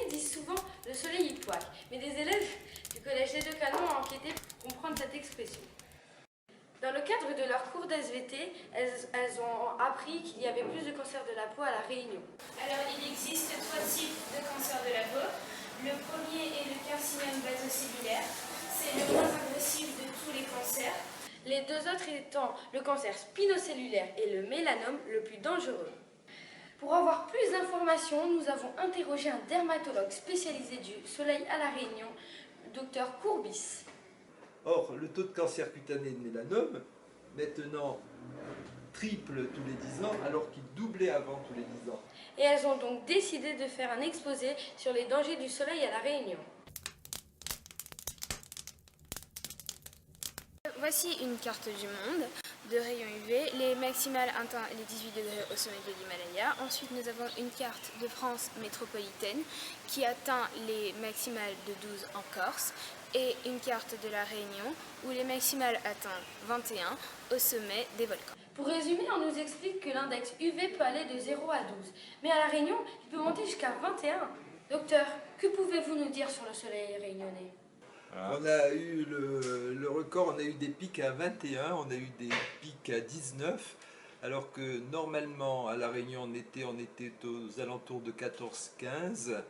enseignants disent souvent « le soleil y poique », mais des élèves du collège des Deux Canons ont enquêté pour comprendre cette expression. Dans le cadre de leur cours d'SVT, elles ont appris qu'il y avait plus de cancers de la peau à La Réunion. Alors, il existe 3 types de cancers de la peau. Le premier est le carcinome basocellulaire. C'est le moins agressif de tous les cancers. Les deux autres étant le cancer spinocellulaire et le mélanome le plus dangereux. Pour avoir plus d'informations, nous avons interrogé un dermatologue spécialisé du soleil à La Réunion, Dr Courbis. Or, le taux de cancer cutané de mélanome, maintenant, triple tous les 10 ans, alors qu'il doublait avant tous les 10 ans. Et elles ont donc décidé de faire un exposé sur les dangers du soleil à La Réunion. Voici une carte du monde de rayons UV. Les maximales atteignent les 18 degrés au sommet de l'Himalaya. Ensuite, nous avons une carte de France métropolitaine qui atteint les maximales de 12 en Corse et une carte de la Réunion où les maximales atteignent 21 au sommet des volcans. Pour résumer, on nous explique que l'index UV peut aller de 0 à 12, mais à La Réunion, il peut monter jusqu'à 21. Docteur, que pouvez-vous nous dire sur le soleil réunionnais ? On a eu le record, on a eu des pics à 21, on a eu des pics à 19, alors que normalement à La Réunion on était aux alentours de 14-15.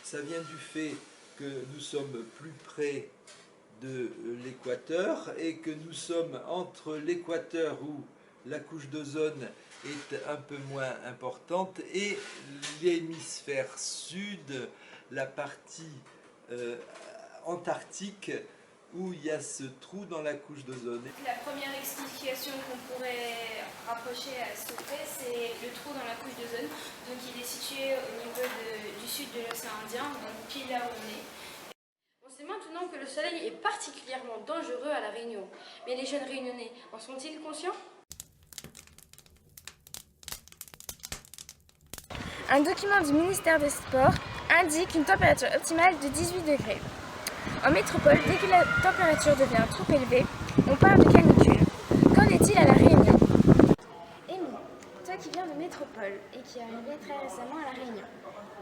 Ça vient du fait que nous sommes plus près de l'équateur et que nous sommes entre l'équateur où la couche d'ozone est un peu moins importante et l'hémisphère sud, la partie antarctique où il y a ce trou dans la couche d'ozone. La première explication qu'on pourrait rapprocher à ce fait, c'est le trou dans la couche d'ozone. Donc il est situé au niveau du sud de l'océan Indien, donc pile là où on est. On sait maintenant que le soleil est particulièrement dangereux à La Réunion. Mais les jeunes réunionnais en sont-ils conscients ? Un document du ministère des Sports indique une température optimale de 18 degrés. En métropole, dès que la température devient trop élevée, on parle de canicule. Qu'en est-il à La Réunion ? Amy, toi qui viens de métropole et qui est arrivée très récemment à La Réunion,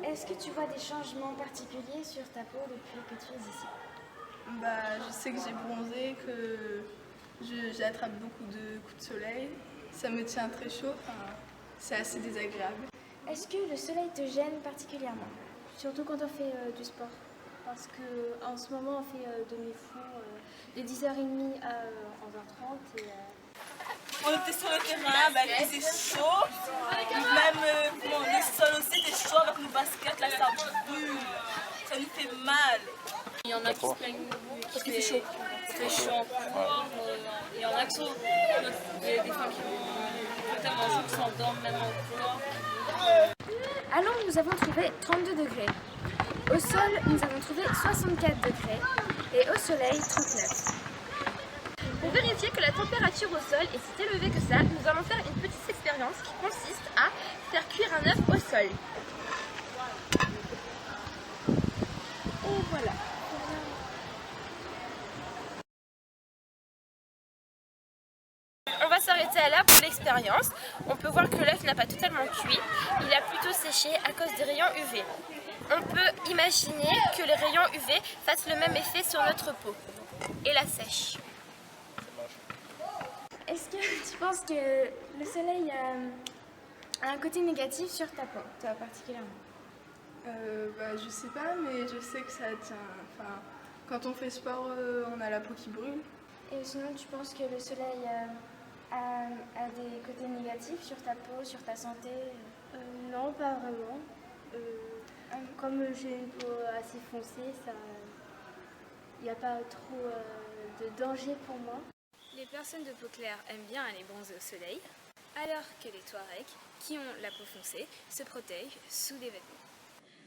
est-ce que tu vois des changements particuliers sur ta peau depuis que tu es ici ? Je sais que j'ai bronzé, que j'attrape beaucoup de coups de soleil. Ça me tient très chaud, c'est assez désagréable. Est-ce que le soleil te gêne particulièrement ? Surtout quand on fait du sport ? Parce qu'en ce moment, on fait demi-fond de 10h30 à 11h30. On était sur le terrain, il faisait chaud. Même le sol aussi était chaud avec nos baskets, là ça brûle. Ça nous fait mal. Il y en a qui se plaignent Parce qu'il fait chaud. Il fait chaud en cours. Il y en a qui sont des femmes qui vont tellement chaud qui s'endorment même en cours. À Londres, nous avons trouvé 32 degrés. Au sol, nous avons trouvé 64 degrés et au soleil, 39. Pour vérifier que la température au sol est si élevée que ça, nous allons faire une petite expérience qui consiste à faire cuire un œuf au sol. Et voilà. On va s'arrêter là pour l'expérience. On peut voir que l'œuf n'a pas totalement cuit, il a plutôt séché à cause des rayons UV. On peut imaginer que les rayons UV fassent le même effet sur notre peau et la sèche. Est-ce que tu penses que le soleil a un côté négatif sur ta peau, toi particulièrement ? Je sais pas, mais je sais que ça tient. Quand on fait sport, on a la peau qui brûle. Et sinon, tu penses que le soleil a des côtés négatifs sur ta peau, sur ta santé ? Non, pas vraiment. Comme j'ai une peau assez foncée, il n'y a pas trop de danger pour moi. Les personnes de peau claire aiment bien aller bronzer au soleil, alors que les Touaregs, qui ont la peau foncée, se protègent sous des vêtements.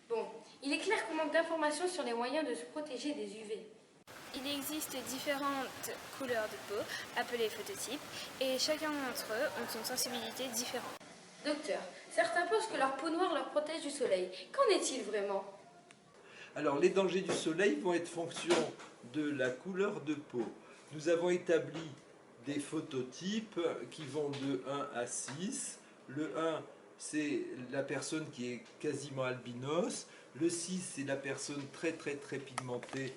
Bon, il est clair qu'on manque d'informations sur les moyens de se protéger des UV. Il existe différentes couleurs de peau, appelées phototypes, et chacun d'entre eux ont une sensibilité différente. Docteur, certains pensent que leur peau noire leur protège du soleil. Qu'en est-il vraiment ? Alors, les dangers du soleil vont être fonction de la couleur de peau. Nous avons établi des phototypes qui vont de 1 à 6. Le 1 c'est la personne qui est quasiment albinos. Le 6, c'est la personne très pigmentée.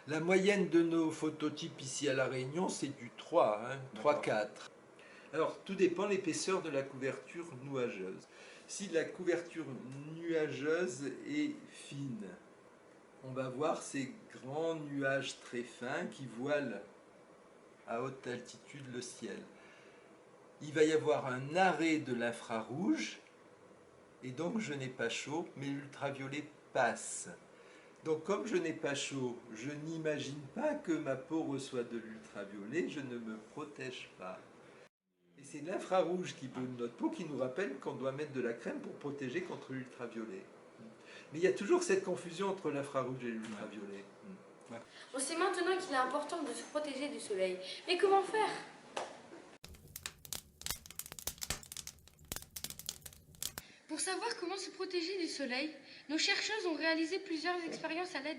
La moyenne de nos phototypes ici à La Réunion, c'est du 3, 3-4. Alors, tout dépend de l'épaisseur de la couverture nuageuse. Si la couverture nuageuse est fine, on va voir ces grands nuages très fins qui voilent à haute altitude le ciel. Il va y avoir un arrêt de l'infrarouge, et donc je n'ai pas chaud, mais l'ultraviolet passe. Donc comme je n'ai pas chaud, je n'imagine pas que ma peau reçoit de l'ultraviolet, je ne me protège pas. Et c'est l'infrarouge qui brûle notre peau qui nous rappelle qu'on doit mettre de la crème pour protéger contre l'ultraviolet. Mais il y a toujours cette confusion entre l'infrarouge et l'ultraviolet. On sait maintenant qu'il est important de se protéger du soleil. Mais comment faire ? Pour savoir comment se protéger du soleil, nos chercheuses ont réalisé plusieurs expériences à l'aide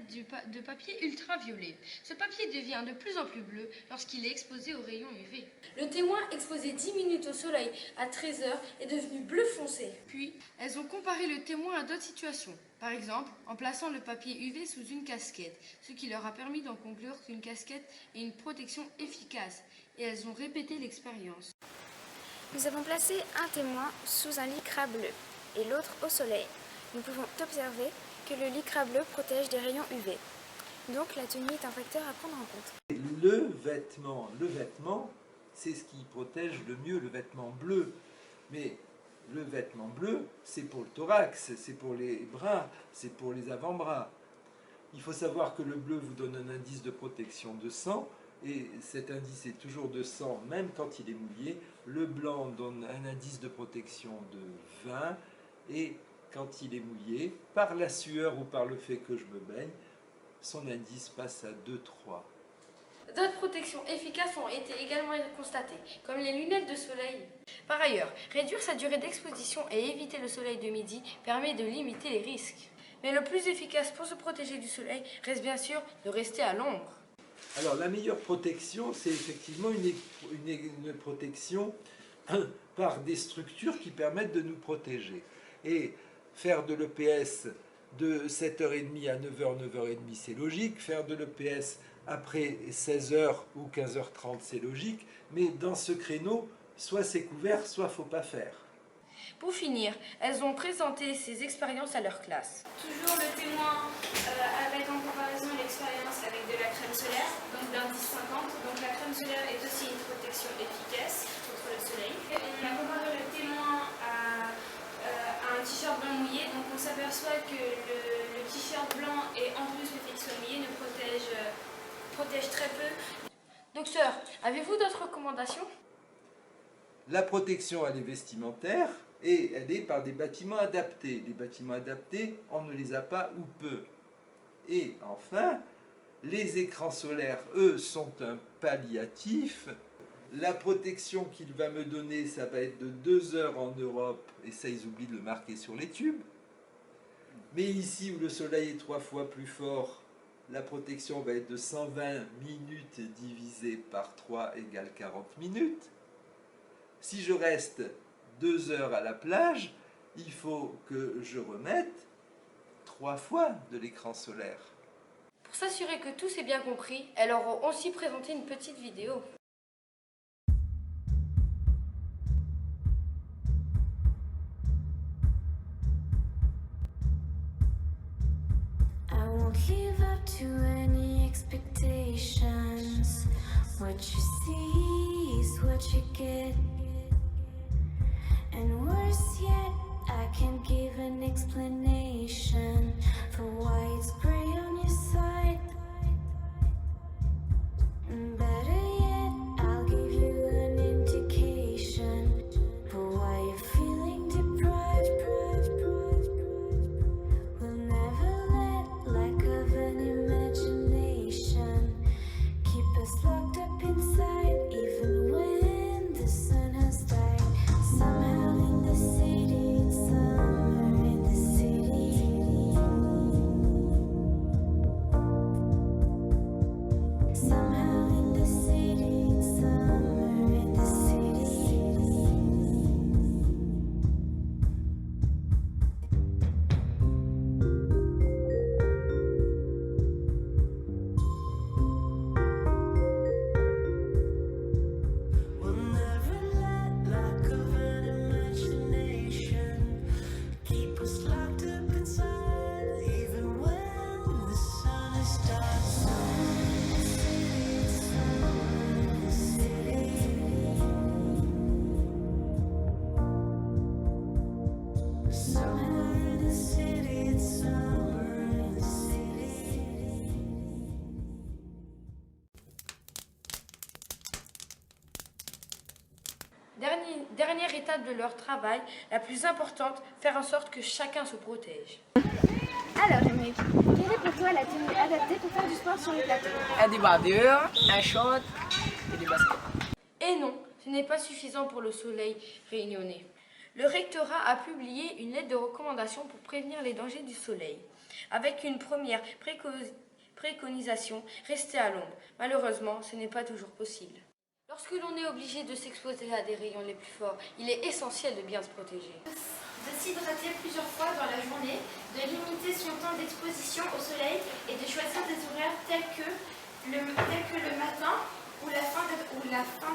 de papier ultraviolet. Ce papier devient de plus en plus bleu lorsqu'il est exposé aux rayons UV. Le témoin exposé 10 minutes au soleil à 13 h est devenu bleu foncé. Puis, elles ont comparé le témoin à d'autres situations. Par exemple, en plaçant le papier UV sous une casquette, ce qui leur a permis d'en conclure qu'une casquette est une protection efficace. Et elles ont répété l'expérience. Nous avons placé un témoin sous un lycra bleu et l'autre au soleil. Nous pouvons observer que le lycra bleu protège des rayons UV. Donc la tenue est un facteur à prendre en compte. Le vêtement, c'est ce qui protège le mieux, le vêtement bleu. Mais le vêtement bleu, c'est pour le thorax, c'est pour les bras, c'est pour les avant-bras. Il faut savoir que le bleu vous donne un indice de protection de 100, et cet indice est toujours de 100, même quand il est mouillé. Le blanc donne un indice de protection de 20, et quand il est mouillé, par la sueur ou par le fait que je me baigne, son indice passe à 2-3. D'autres protections efficaces ont été également constatées, comme les lunettes de soleil. Par ailleurs, réduire sa durée d'exposition et éviter le soleil de midi permet de limiter les risques. Mais le plus efficace pour se protéger du soleil reste bien sûr de rester à l'ombre. Alors la meilleure protection, c'est effectivement une protection par des structures qui permettent de nous protéger. Et faire de l'EPS de 7h30 à 9h, 9h30, c'est logique. Faire de l'EPS après 16h ou 15h30, c'est logique. Mais dans ce créneau, soit c'est couvert, soit il ne faut pas faire. Pour finir, elles ont présenté ces expériences à leur classe. Toujours le témoin avec en comparaison l'expérience avec de la crème solaire, donc d'indice 50. Donc la crème solaire est aussi une protection efficace contre le soleil. On a comparé le témoin à un t-shirt blanc mouillé, donc on s'aperçoit que le t-shirt blanc et en plus le fait qu'il soit mouillé nous protège très peu. Docteur, avez-vous d'autres recommandations ? La protection, elle est vestimentaire et elle est par des bâtiments adaptés. Les bâtiments adaptés, on ne les a pas ou peu. Et enfin, les écrans solaires, eux, sont un palliatif. La protection qu'il va me donner, ça va être de 2 heures en Europe, et ça, ils oublient de le marquer sur les tubes. Mais ici, où le soleil est 3 fois plus fort, la protection va être de 120 minutes divisé par 3 égale 40 minutes. Si je reste 2 heures à la plage, il faut que je remette 3 fois de l'écran solaire. Pour s'assurer que tous aient bien compris, elles leur ont aussi présenté une petite vidéo. I won't live up to any expectations. What you see is what you get. And worse yet, I can't give an explanation for why it's gray on your side. And better yet, I'll give you an indication for why you're feeling deprived. We'll never let lack of an imagination keep us locked up inside, even when the sun has died. Somehow in the city, it's summer in the city. étape de leur travail, la plus importante, faire en sorte que chacun se protège. Alors, Émeric, quelle est pour toi la tenue adaptée pour faire du sport sur les plateaux? Un débardeur, un short et des baskets. Et non, ce n'est pas suffisant pour le soleil réunionnais. Le rectorat a publié une lettre de recommandation pour prévenir les dangers du soleil, avec une première préconisation, rester à l'ombre. Malheureusement, ce n'est pas toujours possible. Lorsque l'on est obligé de s'exposer à des rayons les plus forts, il est essentiel de bien se protéger. De s'hydrater plusieurs fois dans la journée, de limiter son temps d'exposition au soleil et de choisir des horaires tels que le matin ou la fin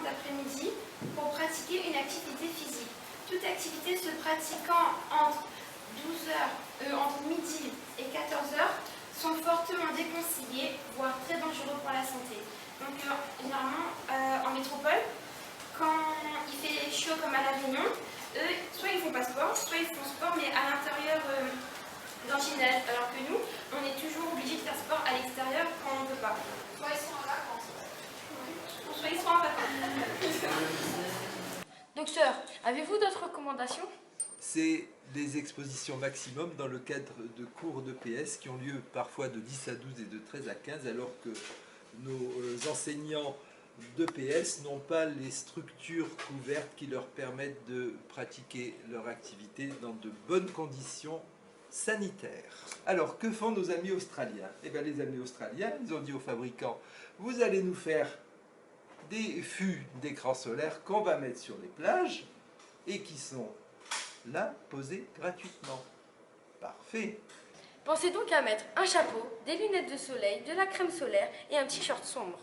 d'après-midi pour pratiquer une activité physique. Toute activité se pratiquant entre midi et 14h sont fortement déconseillées, voire très dangereux pour la santé. Donc généralement en métropole, quand il fait chaud comme à La Réunion, eux, soit ils font pas sport, soit ils font sport mais à l'intérieur d'un gymnase, alors que nous, on est toujours obligé de faire sport à l'extérieur quand on ne peut pas. Soit ils sont en vacances. Soit ils sont en vacances. Docteur, avez-vous d'autres recommandations? C'est des expositions maximum dans le cadre de cours de PS qui ont lieu parfois de 10 à 12 et de 13 à 15, alors que nos enseignants de PS n'ont pas les structures couvertes qui leur permettent de pratiquer leur activité dans de bonnes conditions sanitaires. Alors, que font nos amis australiens? Eh bien, les amis australiens, ils ont dit aux fabricants, vous allez nous faire des fûts d'écran solaire qu'on va mettre sur les plages et qui sont là, posés gratuitement. Parfait. Pensez donc à mettre un chapeau, des lunettes de soleil, de la crème solaire et un t-shirt sombre.